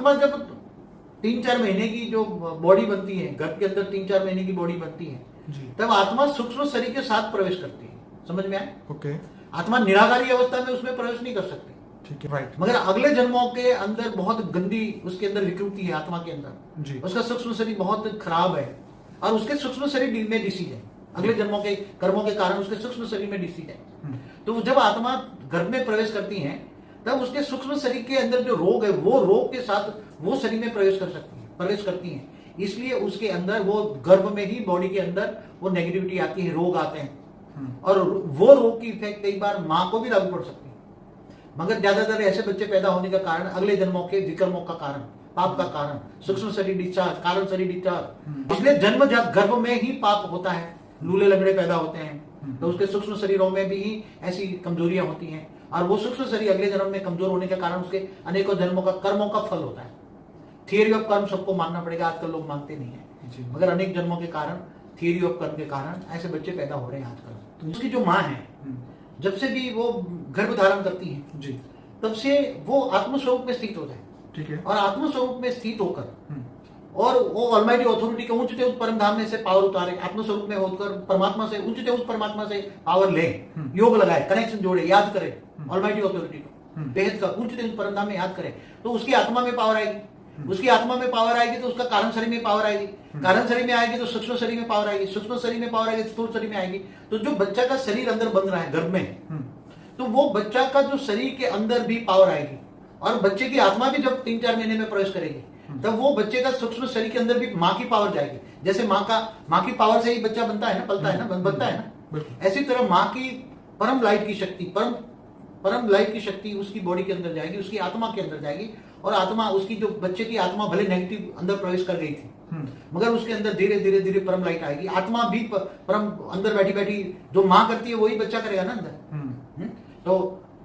आत्मा जब 3-4 महीने की जो बॉडी बनती है, गर्भ के अंदर 3-4 महीने की बॉडी बनती है, तब आत्मा सूक्ष्म शरीर के साथ प्रवेश करती है। समझ में आए? ओके। आत्मा निराकारी अवस्था में उसमें प्रवेश नहीं कर सकती। ठीक है, राइट। मगर अगले जन्मों के अंदर बहुत गंदी उसके अंदर विकृति है आत्मा के अंदर जी। उसका सूक्ष्म शरीर बहुत खराब है और उसके सूक्ष्म शरीर में डिसीज है। अगले जन्मों के कर्मों के कारण उसके सूक्ष्म शरीर में डिसीज है। तो जब आत्मा गर्भ में प्रवेश करती है तब उसके सूक्ष्म शरीर के अंदर जो रोग है वो रोग के साथ वो शरीर में प्रवेश करती है। इसलिए उसके अंदर वो गर्भ में ही बॉडी के अंदर वो नेगेटिविटी आती है, रोग आते हैं और वो रोग की इफेक्ट कई बार माँ को भी लागू पड़ सकती है। मगर ज्यादातर ऐसे बच्चे पैदा होने का कारण अगले जन्मों के विकर्मों का कारण, पाप का कारण, सूक्ष्म शरीर डिस्चार्ज, कारण शरीर डिस्चार्ज। इसलिए जन्मजात गर्भ में ही पाप होता है, लूले लंगड़े पैदा होते हैं तो उसके सूक्ष्म शरीरों में भी ऐसी कमजोरियां होती हैं और वो सूक्ष्म शरीर अगले जन्म में कमजोर होने के कारण उसके अनेकों जन्मों का कर्मों का फल होता है। थियरी ऑफ कर्म सबको मानना पड़ेगा, आजकल लोग मानते नहीं है, मगर अनेक जन्मों के कारण, थियरी ऑफ कर्म के कारण ऐसे बच्चे पैदा हो रहे हैं आजकल। तो उसकी जो माँ है जब से भी वो गर्भ धारण करती है जी, तब से वो आत्मस्वरूप में स्थित हो जाए। ठीक है। और आत्मस्वरूप में स्थित होकर और वो ऑलमाइटी अथॉरिटी के उच्चते उच्च परम धाम में से पावर उतारे, आत्मस्वरूप में होकर परमात्मा से, उच्चते उच्च परमात्मा से पावर ले, योग लगाए, कनेक्शन जोड़े, याद करे ऑलमाइटी अथॉरिटी को, बेहद का उच्चते उच्च परम धाम में याद करे तो उसकी आत्मा में पावर आएगी। उसकी आत्मा में पावर आएगी तो उसका कारण शरीर में पावर आएगी, कारण शरीर में आएगी तो सूक्ष्म शरीर में पावर आएगी, सूक्ष्म शरीर में पावर आएगी तो स्थूल शरीर में आएगी। तो जो बच्चा का शरीर अंदर बन रहा है गर्भ में, तो वो बच्चा का जो शरीर के अंदर भी पावर आएगी और बच्चे की आत्मा भी जब 3-4 महीने में प्रवेश करेगी तब वो बच्चे का सूक्ष्म शरीर के अंदर भी माँ की पावर जाएगी। जैसे माँ की पावर से ही बच्चा बनता है ना, पलता है ना, बनता है ना, ऐसी तरह माँ की परम लाइट की शक्ति, परम लाइट की शक्ति उसकी बॉडी के अंदर जाएगी, उसकी आत्मा के अंदर जाएगी और आत्मा उसकी जो बच्चे की आत्मा भले नेगेटिव अंदर प्रवेश कर गई थी मगर उसके अंदर धीरे धीरे धीरे परम लाइट आएगी। आत्मा भी परम अंदर बैठी बैठी जो माँ करती है वही बच्चा करेगा ना अंदर। तो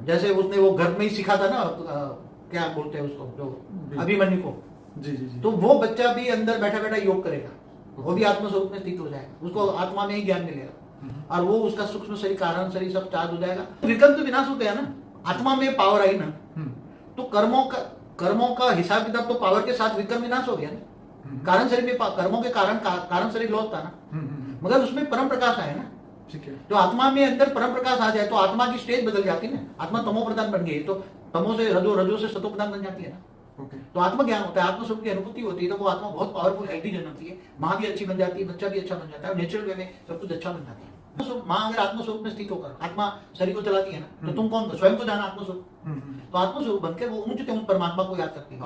जैसे उसने वो घर में ही सीखा था ना, क्या बोलते हैं उसको, जो अभिमन्यु को, जी। तो वो बच्चा भी अंदर बैठा बैठा योग करेगा, वो भी आत्म स्वरूप में स्थित हो जाएगा, उसको आत्मा में ही ज्ञान मिलेगा और वो उसका सूक्ष्म शरीर, कारण शरीर सब चार्ज हो जाएगा। विकल्प तो विनाश हो गया ना, आत्मा में पावर आई ना, तो कर्मों का हिसाब किताब तो पावर के साथ विकल्प विनाश हो गया ना। कारण शरीर में कर्मों के कारण शरीर लॉस था ना, मगर उसमें परम प्रकाश आया ना। ठीक है। तो आत्मा में अंदर परम प्रकाश आ जाए तो आत्मा की स्टेज बदल जाती है ना। आत्मा तमो प्रधान बन गई तो तमो से रजो से सतो प्रधान बन जाती है ना। तो आत्म ज्ञान होता है, आत्मस्वरूप की अनुभूति होती है तो वो आत्मा बहुत पावरफुल हेल्दी जन्मती है, माँ भी अच्छी बन जाती है, बच्चा भी अच्छा बन जाता है, नेचुरल वे में सब कुछ अच्छा बन जाता है। माँ अगर आत्मस्वरूप में स्थित होकर आत्मा शरीर को चलाती है ना तो तुम कौन, स्वयं को जाना आत्मस्वरूप, तो आत्मस्वरूप बनकर वो ऊंच परमात्मा को याद करती है।